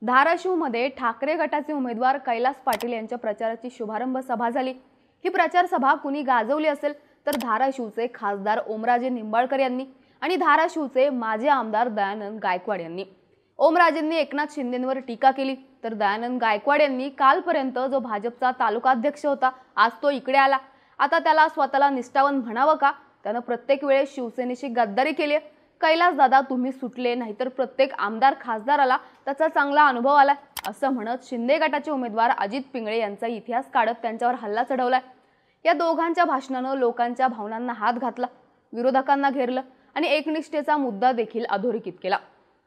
धाराशिवमध्ये ठाकरे गटाचे उमेदवार कैलास पाटील यांच्या प्रचाराची शुभारंभ सभा झाली। ही प्रचार सभा कुणी गाजवली असेल तर धाराशिवचे खासदार ओमराजे निंबाळकर यांनी आणि धाराशिवचे माजी आमदार दयानंद गायकवाड यांनी। ओमराजेंनी एकनाथ शिंदेंवर टीका केली तर दयानंद गायकवाड यांनी कालपर्यंत जो भाजपचा तालुका अध्यक्ष होता आज तो इकडे आला, आता त्याला स्वतःला निष्ठावान म्हणावं का? त्यानं प्रत्येक वेळेस शिवसेनेशी गद्दारी केली। कैलास दादा तुम्ही सुटले, नाहीतर प्रत्येक आमदार खासदाराला त्याचा चांगला अनुभव आला असं म्हणत शिंदे गटाचे उमेदवार अजित पिंगळे यांचा इतिहास काढत त्यांच्यावर हल्ला चढवलाय। या दोघांच्या भाषणानं लोकांच्या भावनांना हात घातला, विरोधकांना घेरलं आणि एकनिष्ठेचा मुद्दा देखील अधोरेखित केला।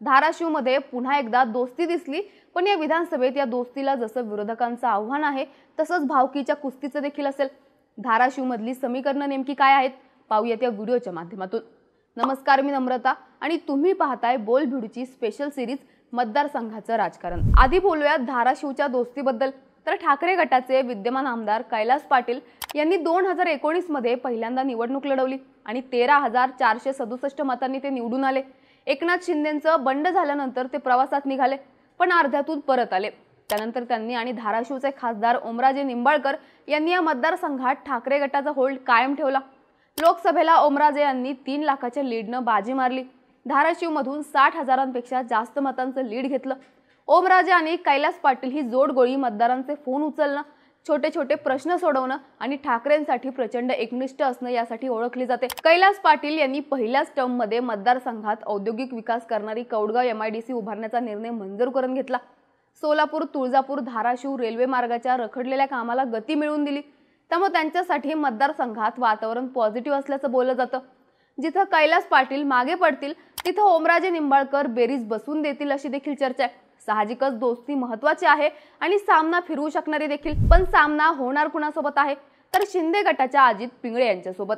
धाराशिवमध्ये पुन्हा एकदा दोस्ती दिसली, पण या विधानसभेत या दोस्तीला जसं विरोधकांचं आव्हान आहे तसंच भावकीच्या कुस्तीचं देखील असेल। धाराशिवमधली समीकरणं नेमकी काय आहेत पाहूयात या व्हिडिओच्या माध्यमातून। नमस्कार, मी नम्रता आणि तुम्ही पाहताय बोलभिडूची स्पेशल सिरीज मतदारसंघाचं राजकारण। आधी बोलूयात धाराशिवच्या दोस्तीबद्दल। तर ठाकरे गटाचे विद्यमान आमदार कैलास पाटील यांनी 2019 मध्ये पहिल्यांदा निवडणूक लढवली आणि 13,467 मतांनी ते निवडून आले। एकनाथ शिंदेंचं बंड झाल्यानंतर ते प्रवासात निघाले, पण अर्ध्यातून परत आले। त्यानंतर त्यांनी आणि धाराशिवचे खासदार ओमराजे निंबाळकर यांनी या मतदारसंघात ठाकरे गटाचा होल्ड कायम ठेवला। लोकसभेला ओमराजे यांनी 3 लाखाच्या लीडनं बाजी मारली। धाराशिवमधून 60,000पेक्षा जास्त मतांचं लीड घेतलं। ओमराजे आणि कैलास पाटील ही जोडगोळी मतदारांचे फोन उचलणं, छोटे छोटे प्रश्न सोडवणं आणि ठाकरेंसाठी प्रचंड एकनिष्ठ असणं यासाठी ओळखली जाते। कैलास पाटील यांनी पहिल्याच टर्ममध्ये मतदारसंघात औद्योगिक विकास करणारी कौडगाव MIDC उभारण्याचा निर्णय मंजूर करून घेतला। सोलापूर, तुळजापूर, धाराशिव रेल्वे मार्गाच्या रखडलेल्या कामाला गती मिळवून दिली। त्यामुळे त्यांच्यासाठी मतदारसंघात वातावरण पॉझिटिव्ह असल्याचं बोललं जातं। जिथं कैलास पाटील मागे पडतील तिथं ओमराजे निंबाळकर बेरीज बसून देतील अशी देखील चर्चा आहे। साहजिकच दोस्ती महत्त्वाची आहे आणि सामना फिरवू शकणारी देखील, पण सामना होणार कुणासोबत आहे तर शिंदे गटाच्या अजित पिंगळे यांच्यासोबत।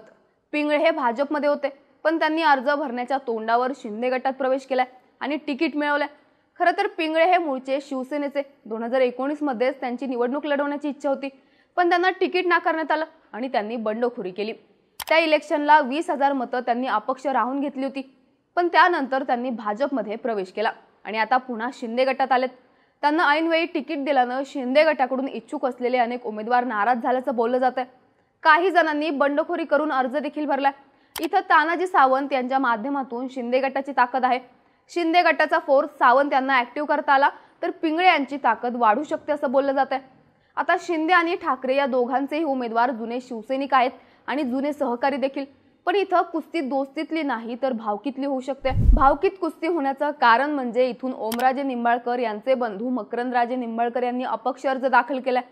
पिंगळे हे भाजपमध्ये होते, पण त्यांनी अर्ज भरण्याच्या तोंडावर शिंदे गटात प्रवेश केलाय आणि तिकीट मिळवलंय। खरं तर पिंगळे हे मूळचे शिवसेनेचे। 2019 मध्येच त्यांची निवडणूक लढवण्याची इच्छा होती, पण त्यांना तिकीट नाकारण्यात आलं आणि त्यांनी बंडखोरी केली। त्या इलेक्शनला 20,000 मतं त्यांनी अपक्ष राहून घेतली होती, पण त्यानंतर त्यांनी भाजपमध्ये प्रवेश केला आणि आता पुन्हा शिंदे गटात आलेत। त्यांना ऐनवेळी तिकीट दिल्यानं शिंदे गटाकडून इच्छुक असलेले अनेक उमेदवार नाराज झाल्याचं बोललं जात आहे। काही जणांनी बंडखोरी करून अर्ज देखील भरलाय। इथं तानाजी सावंत यांच्या माध्यमातून शिंदे गटाची ताकद आहे। शिंदे गटाचा फोर्स सावंत यांना ऍक्टिव्ह करता आला तर पिंगळे यांची ताकद वाढू शकते असं बोललं जात आहे। आता शिंदे आणि ठाकरे या दोघांचेही उमेदवार जुने शिवसैनिक आहेत आणि जुने सहकारी देखील, पण इथं कुस्ती दोस्तीतली नाही तर भावकीतली होऊ शकते। भावकीत कुस्ती होण्याचं कारण म्हणजे इथून ओमराजे निंबाळकर यांचे बंधू मकरंदराजे निंबाळकर यांनी अपक्ष अर्ज दाखल केलाय।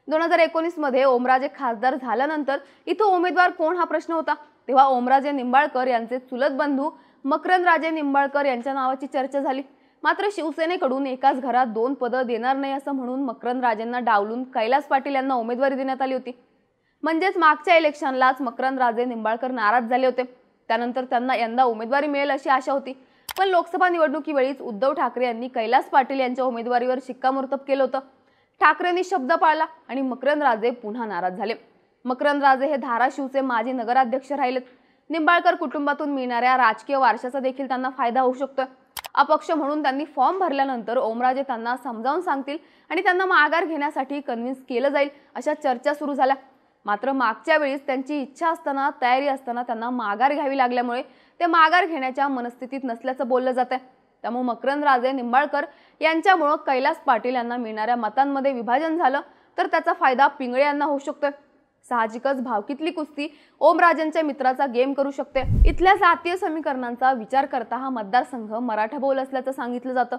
2019 मध्ये ओमराजे खासदार झाल्यानंतर इथं उमेदवार कोण हा प्रश्न होता, तेव्हा ओमराजे निंबाळकर यांचे चुलत बंधू मकरंदराजे निंबाळकर यांच्या नावाची चर्चा झाली। मात्र शिवसेनेकडून एकाच घरात 2 पदं देणार नाही असं म्हणून मकरंदराजेंना डावलून कैलास पाटील यांना उमेदवारी देण्यात आली होती। म्हणजेच मागच्या इलेक्शनलाच मकरंदराजे निंबाळकर नाराज झाले होते। त्यानंतर त्यांना यंदा उमेदवारी मिळेल अशी आशा होती, पण लोकसभा निवडणुकीवेळीच उद्धव ठाकरे यांनी कैलास पाटील यांच्या उमेदवारीवर शिक्कामोर्तब केलं होतं। ठाकरेंनी शब्द पाळला आणि मकरंदराजे पुन्हा नाराज झाले। मकरंदराजे हे धाराशिवचे माजी नगराध्यक्ष राहिलेत। निंबाळकर कुटुंबातून मिळणाऱ्या राजकीय वारशाचा देखील त्यांना फायदा होऊ शकतोय। अपक्ष म्हणून त्यांनी फॉर्म भरल्यानंतर ओमराजे त्यांना समजावून सांगतील आणि त्यांना माघार घेण्यासाठी कन्व्हिन्स केलं जाईल अशा चर्चा सुरू झाल्या। मात्र मागच्या वेळीस त्यांची इच्छा असताना, तयारी असताना त्यांना माघार घ्यावी लागल्यामुळे ते माघार घेण्याच्या मनस्थितीत नसल्याचं बोललं जात आहे। त्यामुळे मकरंदराजे निंबाळकर यांच्यामुळे कैलास पाटील यांना मिळणाऱ्या मतांमध्ये विभाजन झालं तर त्याचा फायदा पिंगळे यांना होऊ शकतोय। साहजिकच भावकीतली कुस्ती ओमराजेंच्या मित्राचा गेम करू शकते। इथल्या जातीय समीकरणांचा विचार करता हा मतदारसंघ मराठा बहुल असल्याचं सांगितलं जातं।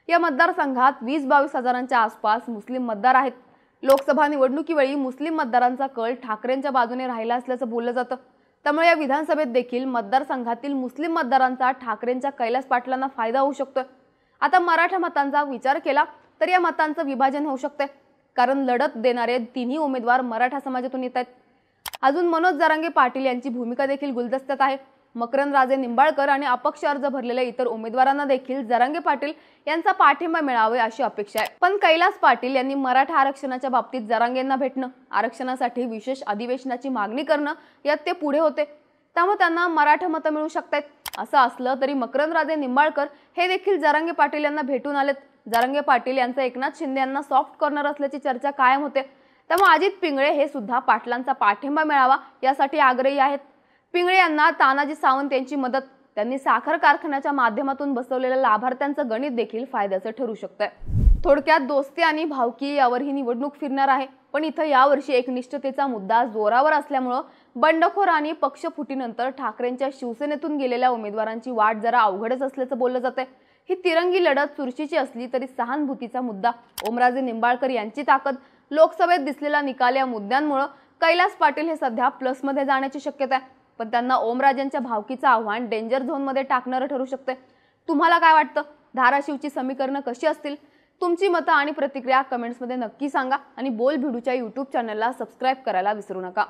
या मतदारसंघात 20-22 हजारांच्या आसपास मुस्लिम मतदार आहेत। लोकसभा निवडणुकीवेळी मुस्लिम मतदारांचा कल ठाकरेंच्या बाजूने राहिला असल्याचं बोललं जातं। त्यामुळे या विधानसभेत देखील मतदारसंघातील मुस्लिम मतदारांचा ठाकरेंच्या कैलास पाटलांना फायदा होऊ शकतोय। आता मराठा मतांचा विचार केला तर या मतांचं विभाजन होऊ शकते, कारण लढत देणारे तिन्ही उमेदवार मराठा समाजातून येत आहेत। अजून मनोज जरांगे पाटील यांची भूमिका देखील गुलदस्त्यात आहे। मकरंदराजे निंबाळकर आणि अपक्ष अर्ज भरलेल्या इतर उमेदवारांना देखील जरांगे पाटील यांचा पाठिंबा मिळावे अशी अपेक्षा आहे। पण कैलास पाटील यांनी मराठा आरक्षणाच्या बाबतीत जरांगेंना भेटणं, आरक्षणासाठी विशेष अधिवेशनाची मागणी करणं यात ते पुढे होते, त्यामुळे त्यांना मराठा मतं मिळू शकतात। असं असलं तरी मकरंदराजे निंबाळकर हे देखील जरांगे पाटील यांना भेटून आलेत जरांगे पाटील यांचं एकनाथ शिंदे यांना सॉफ्ट कॉर्नर असल्याची चर्चा कायम होते। त्यामुळे अजित पिंगळे हे सुद्धा पाटलांचा पाठिंबा मिळावा यासाठी आग्रही आहेत। पिंगळे यांना तानाजी सावंत यांची मदत, त्यांनी साखर कारखान्याच्या माध्यमातून बसवलेल्या लाभार्थ्यांचं गणित देखील फायद्याचं ठरू शकतंय। थोडक्यात दोस्ती आणि भावकी यावर ही निवडणूक फिरणार आहे। पण इथं यावर्षी एकनिष्ठतेचा मुद्दा जोरावर असल्यामुळे बंडखोर आणि पक्षफुटीनंतर ठाकरेंच्या शिवसेनेतून गेलेल्या उमेदवारांची वाट जरा अवघडच असल्याचं बोललं जातंय। ही तिरंगी लढत चुरशीची असली तरी सहानुभूतीचा मुद्दा, ओमराजे निंबाळकर यांची ताकद, लोकसभेत दिसलेला निकाल या मुद्द्यांमुळे कैलास पाटील हे सध्या प्लसमध्ये जाण्याची शक्यता आहे। पण त्यांना ओमराजेंच्या भावकीचं आव्हान डेंजर झोनमध्ये टाकणारं ठरू शकते। तुम्हाला काय वाटतं? धाराशिवची समीकरणं कशी असतील? तुमची मतं आणि प्रतिक्रिया कमेंट्समध्ये नक्की सांगा आणि बोल भिडूच्या YouTube चॅनलला सबस्क्राईब करायला विसरू नका।